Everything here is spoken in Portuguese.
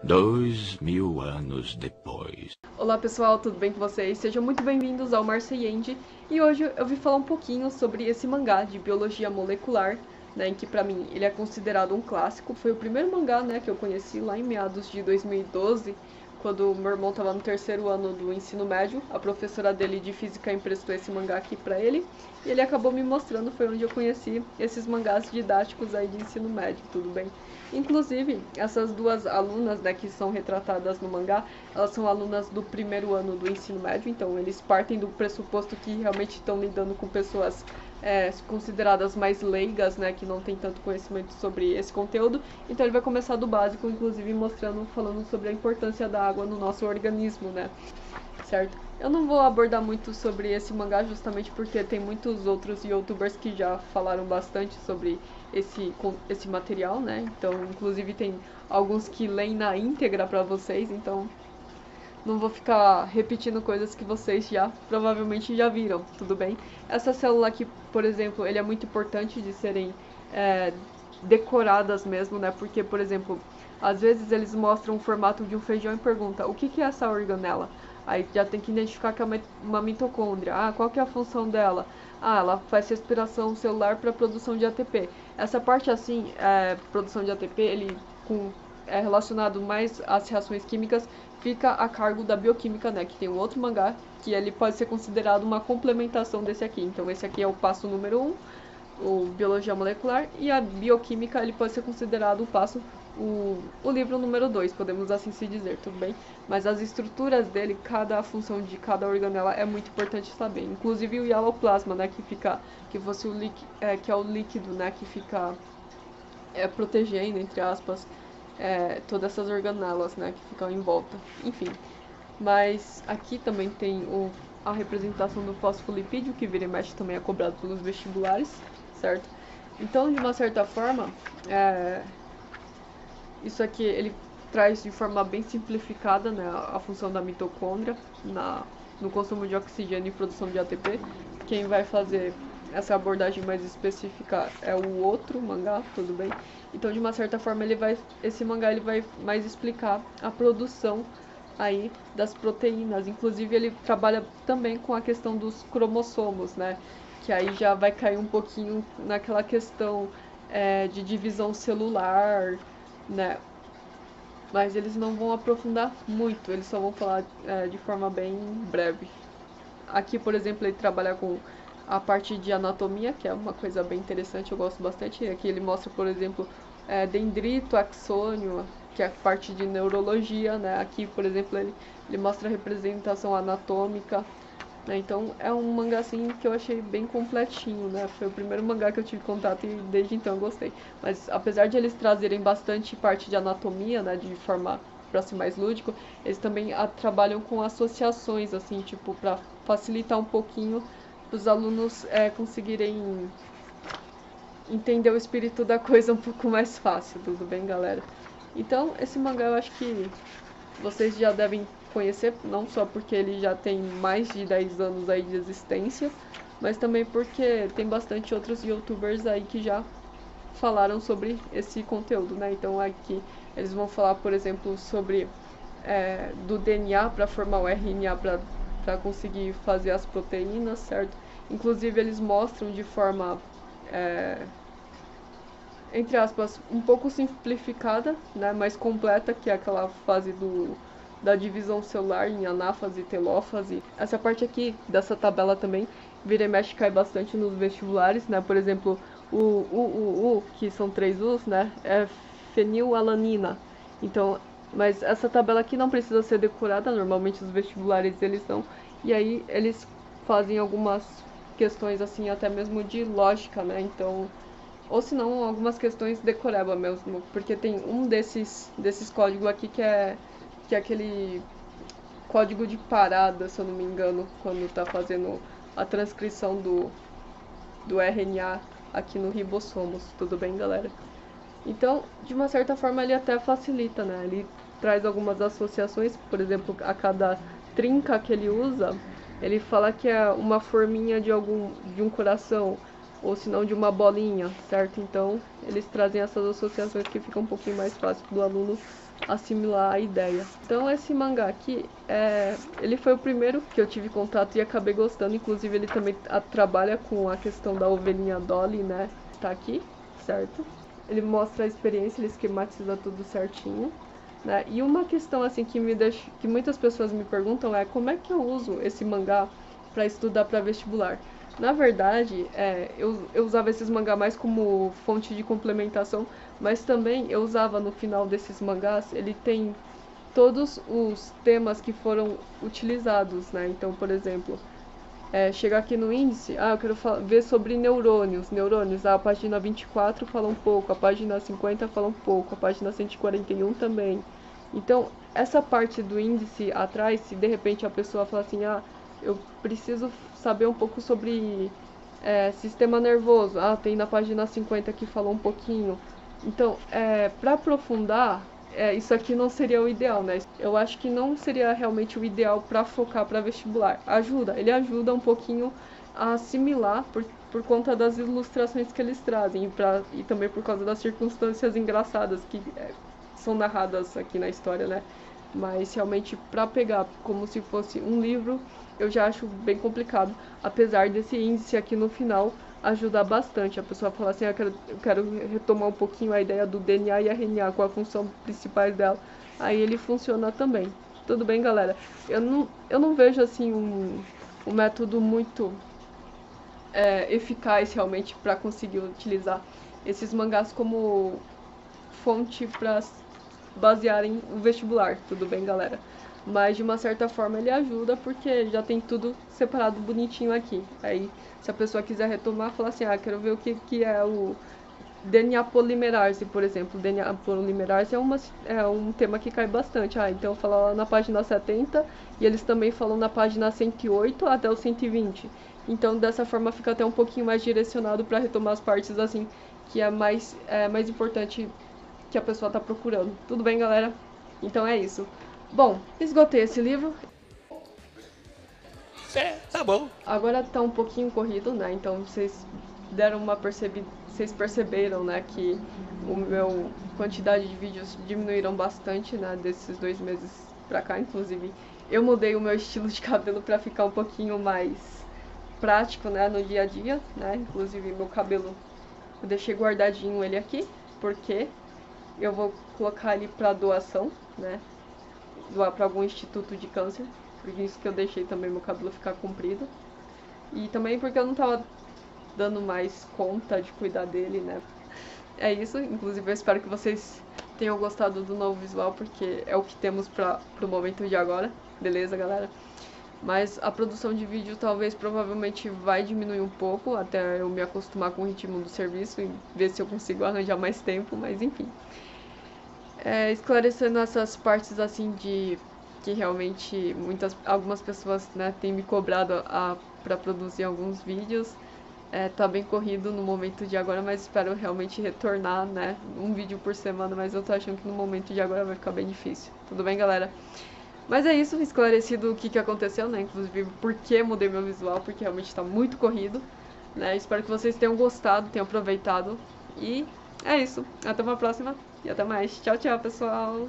2000 anos depois. Olá pessoal, tudo bem com vocês? Sejam muito bem-vindos ao Marseille e hoje eu vim falar um pouquinho sobre esse mangá de biologia molecular, né, em que pra mim ele é considerado um clássico. Foi o primeiro mangá, né, que eu conheci lá em meados de 2012, quando meu irmão estava no terceiro ano do ensino médio. A professora dele de física emprestou esse mangá aqui pra ele e ele acabou me mostrando. Foi onde eu conheci esses mangás didáticos aí de ensino médio, tudo bem? Inclusive, essas duas alunas, né, que são retratadas no mangá, elas são alunas do primeiro ano do ensino médio, então eles partem do pressuposto que realmente estão lidando com pessoas consideradas mais leigas, né, que não tem tanto conhecimento sobre esse conteúdo. Então ele vai começar do básico, inclusive falando sobre a importância da água no nosso organismo, né, certo? Eu não vou abordar muito sobre esse mangá justamente porque tem muitos outros youtubers que já falaram bastante sobre esse material, né? Então, inclusive tem alguns que leem na íntegra pra vocês, então não vou ficar repetindo coisas que vocês provavelmente já viram, tudo bem? Essa célula aqui, por exemplo, ele é muito importante de serem decoradas mesmo, né? Porque, por exemplo, às vezes eles mostram o formato de um feijão e perguntam o que é essa organela? Aí já tem que identificar que é uma mitocôndria. Ah, qual que é a função dela? Ah, ela faz respiração celular para produção de ATP. Essa parte assim, produção de ATP, é relacionado mais às reações químicas, fica a cargo da bioquímica, né? Que tem um outro mangá que ele pode ser considerado uma complementação desse aqui. Então esse aqui é o passo número 1, o biologia molecular, e a bioquímica ele pode ser considerado o livro número 2, podemos assim se dizer, tudo bem? Mas as estruturas dele, cada função de cada organela é muito importante saber. Inclusive o hialoplasma, né, que é o líquido, né, que fica protegendo, entre aspas, todas essas organelas, né, que ficam em volta. Enfim, mas aqui também tem a representação do fosfolipídio, que vira e mexe também é cobrado pelos vestibulares, certo? Então, de uma certa forma, isso aqui ele traz de forma bem simplificada, né, a função da mitocôndria no consumo de oxigênio e produção de ATP. Quem vai fazer essa abordagem mais específica é o outro mangá, tudo bem? Então, de uma certa forma, esse mangá ele vai mais explicar a produção aí das proteínas. Inclusive, ele trabalha também com a questão dos cromossomos, né? Que aí já vai cair um pouquinho naquela questão de divisão celular, né? Mas eles não vão aprofundar muito, eles só vão falar de forma bem breve. Aqui, por exemplo, ele trabalha com a parte de anatomia, que é uma coisa bem interessante, eu gosto bastante. Aqui ele mostra, por exemplo, dendrito, axônio, que é a parte de neurologia, né? Aqui, por exemplo, ele mostra a representação anatômica, né? Então é um mangá assim que eu achei bem completinho, né? Foi o primeiro mangá que eu tive contato e desde então eu gostei. Mas apesar de eles trazerem bastante parte de anatomia, né, de forma para ser mais lúdico, eles também trabalham com associações, assim, tipo, para facilitar um pouquinho os alunos conseguirem entender o espírito da coisa um pouco mais fácil, tudo bem, galera? Então, esse mangá eu acho que vocês já devem conhecer, não só porque ele já tem mais de 10 anos aí de existência, mas também porque tem bastante outros youtubers aí que já falaram sobre esse conteúdo, né? Então aqui eles vão falar, por exemplo, sobre do DNA para formar o RNA para conseguir fazer as proteínas, certo? Inclusive eles mostram de forma entre aspas, um pouco simplificada, né, mais completa, que é aquela fase da divisão celular em anáfase e telófase. Essa parte aqui dessa tabela também, vira e mexe, cai bastante nos vestibulares, né, por exemplo, o que são 3 U's, né, é fenilalanina. Então, mas essa tabela aqui não precisa ser decorada, normalmente os vestibulares eles não, e aí eles fazem algumas questões assim, até mesmo de lógica, né, então ou se não, algumas questões decoreba mesmo, porque tem um desses códigos aqui que é aquele código de parada, se eu não me engano, quando tá fazendo a transcrição do RNA aqui no ribossomos, tudo bem, galera? Então, de uma certa forma, ele até facilita, né? Ele traz algumas associações, por exemplo, a cada trinca que ele usa, ele fala que é uma forminha de um coração, ou se não de uma bolinha, certo? Então, eles trazem essas associações que fica um pouquinho mais fácil do aluno assimilar a ideia. Então esse mangá aqui, ele foi o primeiro que eu tive contato e acabei gostando. Inclusive ele também trabalha com a questão da ovelhinha Dolly, né? Tá aqui, certo? Ele mostra a experiência, ele esquematiza tudo certinho, né? E uma questão assim que muitas pessoas me perguntam é como é que eu uso esse mangá para estudar para vestibular. Na verdade, eu usava esses mangás mais como fonte de complementação, mas também eu usava no final desses mangás, ele tem todos os temas que foram utilizados, né? Então, por exemplo, chegar aqui no índice, eu quero ver sobre neurônios, a página 24 fala um pouco, a página 50 fala um pouco, a página 141 também. Então, essa parte do índice atrás, se de repente a pessoa fala assim, eu preciso saber um pouco sobre sistema nervoso. Tem na página 50 que falou um pouquinho. Então, para aprofundar, isso aqui não seria o ideal, né? Eu acho que não seria realmente o ideal para focar para vestibular. Ele ajuda um pouquinho a assimilar por conta das ilustrações que eles trazem e também por causa das circunstâncias engraçadas que são narradas aqui na história, né? Mas realmente para pegar como se fosse um livro, eu já acho bem complicado, apesar desse índice aqui no final ajudar bastante. A pessoa fala assim, eu quero retomar um pouquinho a ideia do DNA e RNA, com a função principais dela. Aí ele funciona também. Tudo bem, galera? Eu não vejo assim um método muito eficaz realmente para conseguir utilizar esses mangás como fonte para basearem o vestibular. Tudo bem, galera? Mas de uma certa forma ele ajuda porque já tem tudo separado bonitinho aqui. Aí se a pessoa quiser retomar, falar assim, quero ver o que é o DNA polimerase, por exemplo. DNA polimerase é um tema que cai bastante. Então fala lá na página 70 e eles também falam na página 108 até o 120. Então dessa forma fica até um pouquinho mais direcionado para retomar as partes assim que é mais importante que a pessoa está procurando. Tudo bem, galera? Então é isso. Bom, esgotei esse livro. Tá bom. Agora tá um pouquinho corrido, né? Então vocês vocês perceberam, né, que o meu quantidade de vídeos diminuíram bastante, né, desses 2 meses pra cá. Inclusive, eu mudei o meu estilo de cabelo pra ficar um pouquinho mais prático, né, no dia a dia, né? Inclusive, meu cabelo, eu deixei guardadinho ele aqui, porque eu vou colocar ele pra doação, né? Doar para algum instituto de câncer, por isso que eu deixei também meu cabelo ficar comprido. E também porque eu não tava dando mais conta de cuidar dele, né? É isso, inclusive eu espero que vocês tenham gostado do novo visual, porque é o que temos pro momento de agora, beleza, galera? Mas a produção de vídeo provavelmente vai diminuir um pouco, até eu me acostumar com o ritmo do serviço e ver se eu consigo arranjar mais tempo, mas enfim. Esclarecendo essas partes assim que realmente algumas pessoas, né, têm me cobrado para produzir alguns vídeos. Tá bem corrido no momento de agora, mas espero realmente retornar, né, um vídeo por semana, mas eu tô achando que no momento de agora vai ficar bem difícil. Tudo bem, galera? Mas é isso, esclarecido o que aconteceu, né, inclusive por que mudei meu visual, porque realmente tá muito corrido, né. Espero que vocês tenham gostado, tenham aproveitado e é isso. Até uma próxima e até mais. Tchau, tchau, pessoal!